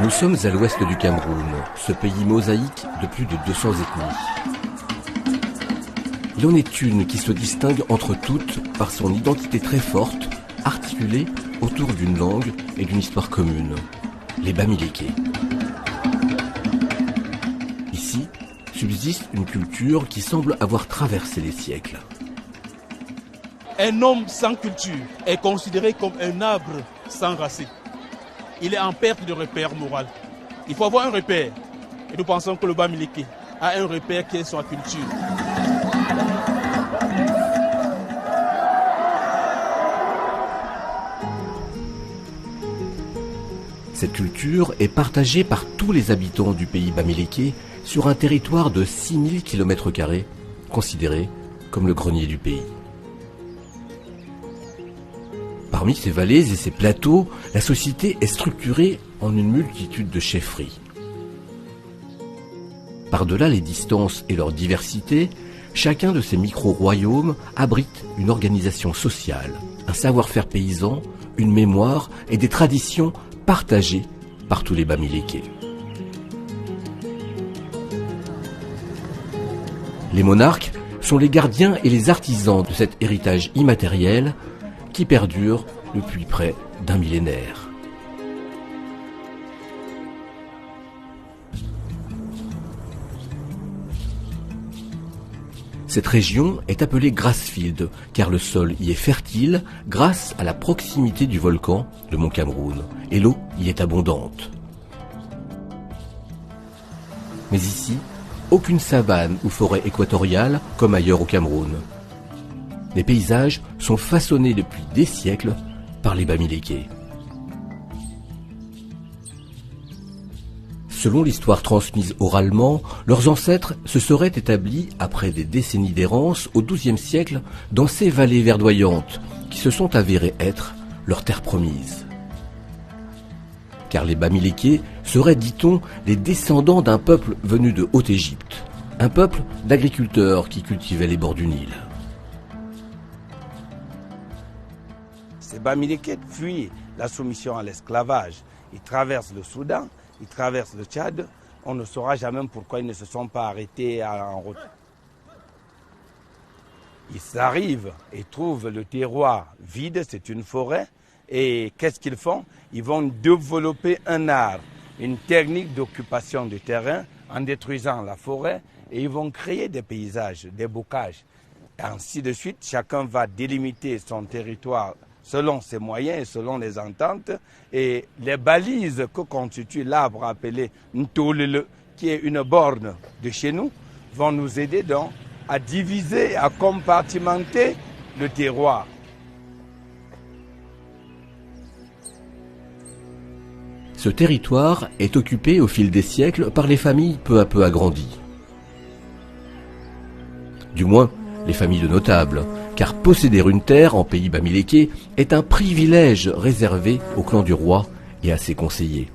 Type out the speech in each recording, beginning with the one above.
Nous sommes à l'ouest du Cameroun, ce pays mosaïque de plus de 200 ethnies. Il en est une qui se distingue entre toutes par son identité très forte, articulée autour d'une langue et d'une histoire commune, les Bamilékés. Ici subsiste une culture qui semble avoir traversé les siècles. Un homme sans culture est considéré comme un arbre sans racines. Il est en perte de repère moral. Il faut avoir un repère. Et nous pensons que le Bamiléké a un repère qui est sa culture. Cette culture est partagée par tous les habitants du pays bamiléké sur un territoire de 6000 km², considéré comme le grenier du pays. Parmi ces vallées et ces plateaux, la société est structurée en une multitude de chefferies. Par-delà les distances et leur diversité, chacun de ces micro-royaumes abrite une organisation sociale, un savoir-faire paysan, une mémoire et des traditions partagées par tous les Bamilékés. Les monarques sont les gardiens et les artisans de cet héritage immatériel qui perdure depuis près d'un millénaire. Cette région est appelée Grassfield car le sol y est fertile grâce à la proximité du volcan, le mont Cameroun, et l'eau y est abondante. Mais ici, aucune savane ou forêt équatoriale comme ailleurs au Cameroun. Les paysages sont façonnés depuis des siècles par les Bamilékés. Selon l'histoire transmise oralement, leurs ancêtres se seraient établis après des décennies d'errance au XIIe siècle dans ces vallées verdoyantes qui se sont avérées être leur terre promise. Car les Bamilékés seraient, dit-on, les descendants d'un peuple venu de Haute-Égypte, un peuple d'agriculteurs qui cultivaient les bords du Nil. Ces Bamilékés fuient la soumission à l'esclavage. Ils traversent le Soudan, ils traversent le Tchad. On ne saura jamais pourquoi ils ne se sont pas arrêtés en route. Ils arrivent et trouvent le terroir vide, c'est une forêt. Et qu'est-ce qu'ils font? Ils vont développer un art, une technique d'occupation du terrain en détruisant la forêt. Et ils vont créer des paysages, des bocages. Et ainsi de suite, chacun va délimiter son territoire selon ses moyens et selon les ententes. Et les balises que constitue l'arbre appelé Ntolele, qui est une borne de chez nous, vont nous aider donc à diviser, à compartimenter le terroir. Ce territoire est occupé au fil des siècles par les familles peu à peu agrandies. Du moins, les familles de notables, car posséder une terre en pays bamiléké est un privilège réservé au clan du roi et à ses conseillers.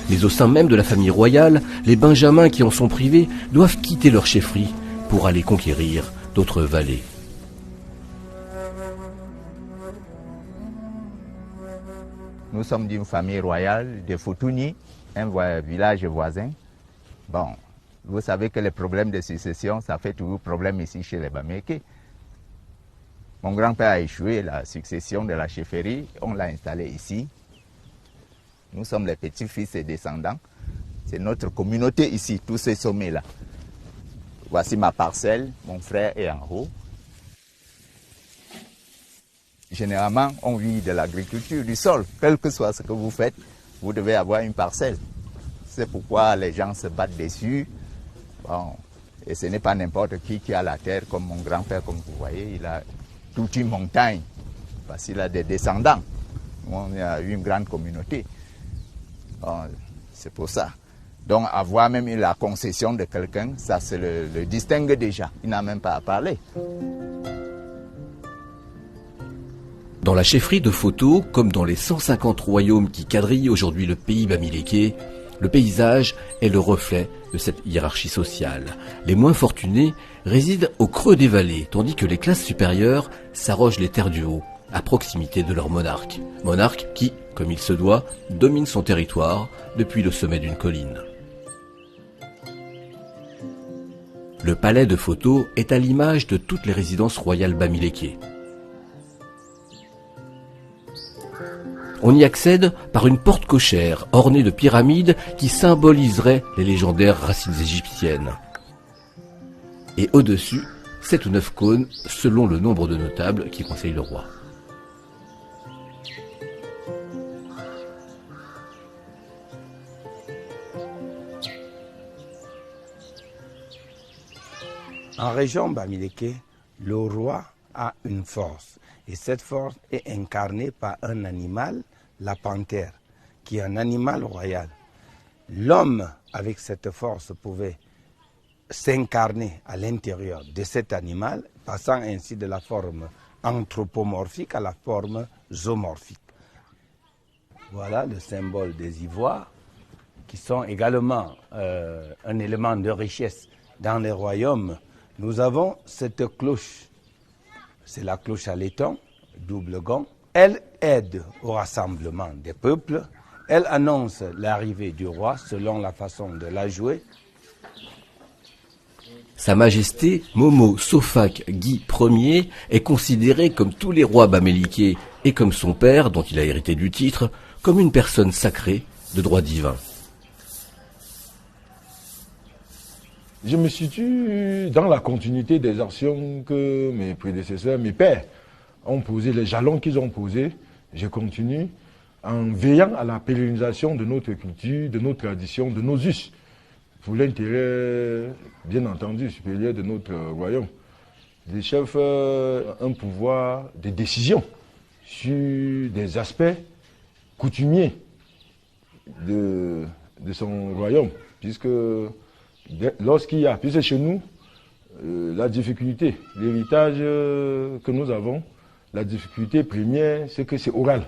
Mais au sein même de la famille royale, les benjamins qui en sont privés doivent quitter leur chefferie pour aller conquérir d'autres vallées. Nous sommes d'une famille royale de Foutouni, un village voisin. Bon, vous savez que les problèmes de succession, ça fait toujours problème ici chez les Bamilékés. Mon grand-père a échoué la succession de la chefferie, on l'a installé ici. Nous sommes les petits-fils et descendants. C'est notre communauté ici, tous ces sommets-là. Voici ma parcelle, mon frère est en haut. Généralement, on vit de l'agriculture du sol. Quel que soit ce que vous faites, vous devez avoir une parcelle. C'est pourquoi les gens se battent dessus. Bon, et ce n'est pas n'importe qui a la terre, comme mon grand-père, comme vous voyez. Il a toute une montagne, parce qu'il a des descendants. On a une grande communauté. Bon, c'est pour ça. Donc avoir même la concession de quelqu'un, ça se le distingue déjà. Il n'a même pas à parler. Dans la chefferie de Foto, comme dans les 150 royaumes qui quadrillent aujourd'hui le pays bamiléké, le paysage est le reflet de cette hiérarchie sociale. Les moins fortunés résident au creux des vallées, tandis que les classes supérieures s'arrogent les terres du haut, à proximité de leur monarque. Monarque qui, comme il se doit, domine son territoire depuis le sommet d'une colline. Le palais de Photo est à l'image de toutes les résidences royales bamilékées. On y accède par une porte cochère ornée de pyramides qui symboliseraient les légendaires racines égyptiennes. Et au-dessus, 7 ou 9 cônes selon le nombre de notables qui conseillent le roi. En région Bamiléké, le roi a une force. Et cette force est incarnée par un animal, la panthère, qui est un animal royal. L'homme, avec cette force, pouvait s'incarner à l'intérieur de cet animal, passant ainsi de la forme anthropomorphique à la forme zoomorphique. Voilà le symbole des ivoires, qui sont également un élément de richesse dans les royaumes. Nous avons cette cloche, c'est la cloche à laiton, double gond. Elle aide au rassemblement des peuples, elle annonce l'arrivée du roi selon la façon de la jouer. Sa Majesté Momo Sofak Guy Ier est considéré comme tous les rois baméliqués et comme son père, dont il a hérité du titre, comme une personne sacrée de droit divin. Je me situe dans la continuité des actions que mes prédécesseurs, mes pères, ont posé, les jalons qu'ils ont posés. Je continue en veillant à la pérennisation de notre culture, de nos traditions, de nos us, pour l'intérêt, bien entendu, supérieur de notre royaume. Les chefs ont un pouvoir de décision sur des aspects coutumiers de son royaume, puisque lorsqu'il y a, puisque chez nous, la difficulté, l'héritage que nous avons, la difficulté première, c'est que c'est oral.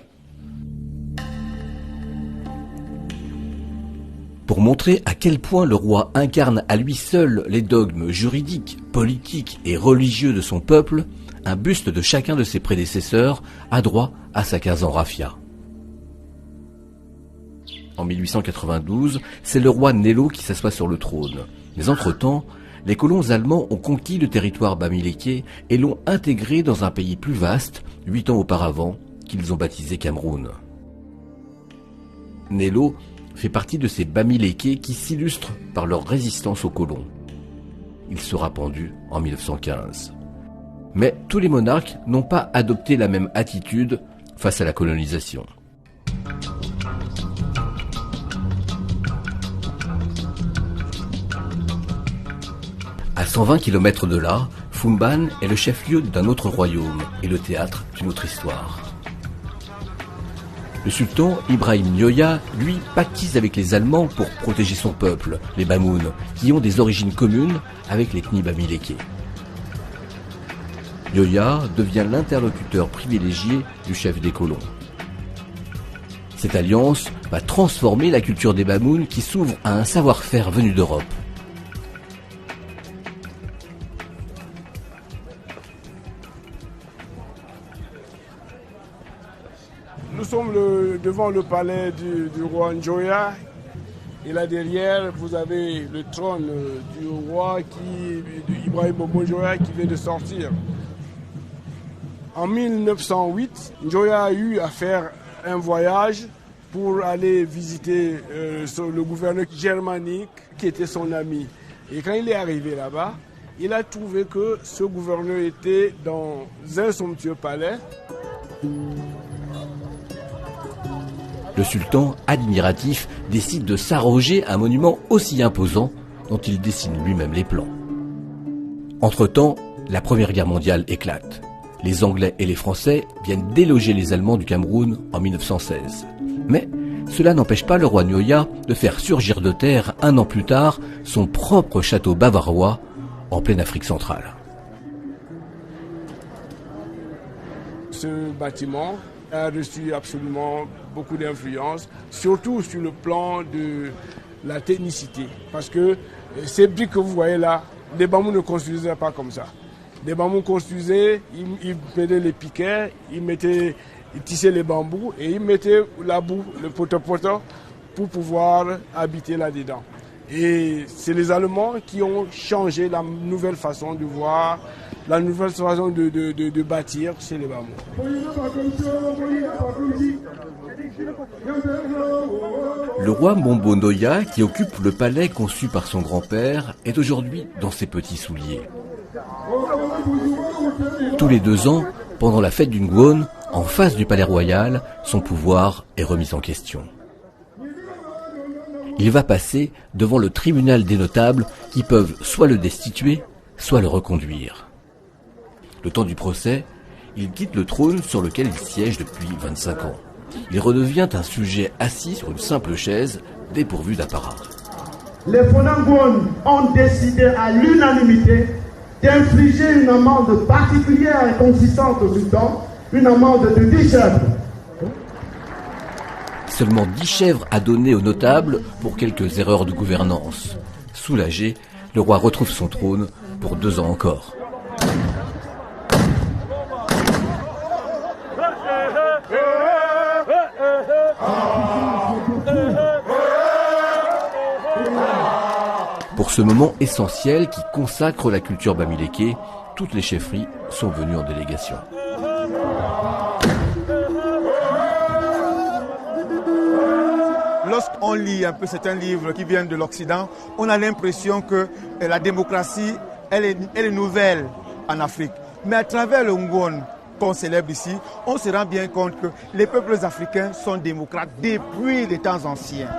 Pour montrer à quel point le roi incarne à lui seul les dogmes juridiques, politiques et religieux de son peuple, un buste de chacun de ses prédécesseurs a droit à sa case en raffia. En 1892, c'est le roi Nello qui s'assoit sur le trône. Mais entre-temps, les colons allemands ont conquis le territoire bamiléké et l'ont intégré dans un pays plus vaste, 8 ans auparavant, qu'ils ont baptisé Cameroun. Nello fait partie de ces bamilékés qui s'illustrent par leur résistance aux colons. Il sera pendu en 1915. Mais tous les monarques n'ont pas adopté la même attitude face à la colonisation. À 120 km de là, Foumban est le chef-lieu d'un autre royaume et le théâtre d'une autre histoire. Le sultan Ibrahim Nioya, lui, pactise avec les Allemands pour protéger son peuple, les Bamouns, qui ont des origines communes avec l'ethnie bamiléké. Nioya devient l'interlocuteur privilégié du chef des colons. Cette alliance va transformer la culture des Bamouns qui s'ouvre à un savoir-faire venu d'Europe. Nous sommes devant le palais du roi Njoya. Et là derrière, vous avez le trône du roi Ibrahim Momo Njoya qui vient de sortir. En 1908, Njoya a eu à faire un voyage pour aller visiter le gouverneur germanique qui était son ami. Et quand il est arrivé là-bas, il a trouvé que ce gouverneur était dans un somptueux palais. Le sultan, admiratif, décide de s'arroger un monument aussi imposant dont il dessine lui-même les plans. Entre-temps, la Première Guerre mondiale éclate. Les Anglais et les Français viennent déloger les Allemands du Cameroun en 1916. Mais cela n'empêche pas le roi Nioya de faire surgir de terre, un an plus tard, son propre château bavarois en pleine Afrique centrale. Ce bâtiment a reçu absolument beaucoup d'influence, surtout sur le plan de la technicité. Parce que ces briques que vous voyez là, les bambous ne construisaient pas comme ça. Les bambous construisaient, ils mettaient les piquets, ils tissaient les bambous et ils mettaient la boue, le poteau pour pouvoir habiter là-dedans. Et c'est les Allemands qui ont changé la nouvelle façon de voir, la nouvelle façon de bâtir chez les bambous. Le roi Mombo Ndoya, qui occupe le palais conçu par son grand-père, est aujourd'hui dans ses petits souliers. Tous les 2 ans, pendant la fête du Ngwon, en face du palais royal, son pouvoir est remis en question. Il va passer devant le tribunal des notables qui peuvent soit le destituer, soit le reconduire. Le temps du procès, il quitte le trône sur lequel il siège depuis 25 ans. Il redevient un sujet assis sur une simple chaise, dépourvu d'apparat. Les Fonangwon ont décidé à l'unanimité d'infliger une amende particulière et consistante au sultan, une amende de 10 chèvres. Seulement 10 chèvres à donner aux notables pour quelques erreurs de gouvernance. Soulagé, le roi retrouve son trône pour 2 ans encore. Pour ce moment essentiel qui consacre la culture bamiléké, toutes les chefferies sont venues en délégation. Lorsqu'on lit un peu certains livres qui viennent de l'Occident, on a l'impression que la démocratie, elle est nouvelle en Afrique. Mais à travers le Ngwon qu'on célèbre ici, on se rend bien compte que les peuples africains sont démocrates depuis les temps anciens.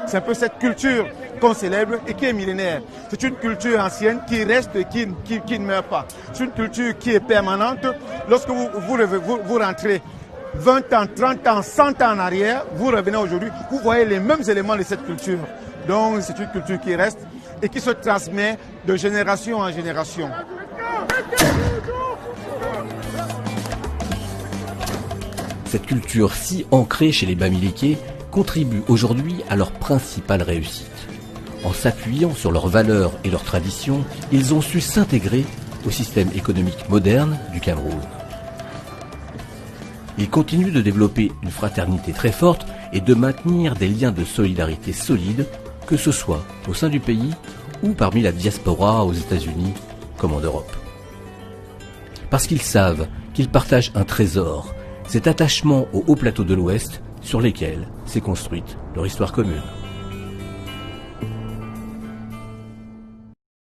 C'est un peu cette culture qu'on célèbre et qui est millénaire. C'est une culture ancienne qui reste et qui ne meurt pas. C'est une culture qui est permanente. Lorsque vous rentrez 20 ans, 30 ans, 100 ans en arrière, vous revenez aujourd'hui, vous voyez les mêmes éléments de cette culture. Donc c'est une culture qui reste et qui se transmet de génération en génération. Cette culture si ancrée chez les Bamilékés contribue aujourd'hui à leur principale réussite. En s'appuyant sur leurs valeurs et leurs traditions, ils ont su s'intégrer au système économique moderne du Cameroun. Ils continuent de développer une fraternité très forte et de maintenir des liens de solidarité solides, que ce soit au sein du pays ou parmi la diaspora aux États-Unis comme en Europe. Parce qu'ils savent qu'ils partagent un trésor, cet attachement aux hauts plateaux de l'Ouest sur lesquels s'est construite leur histoire commune.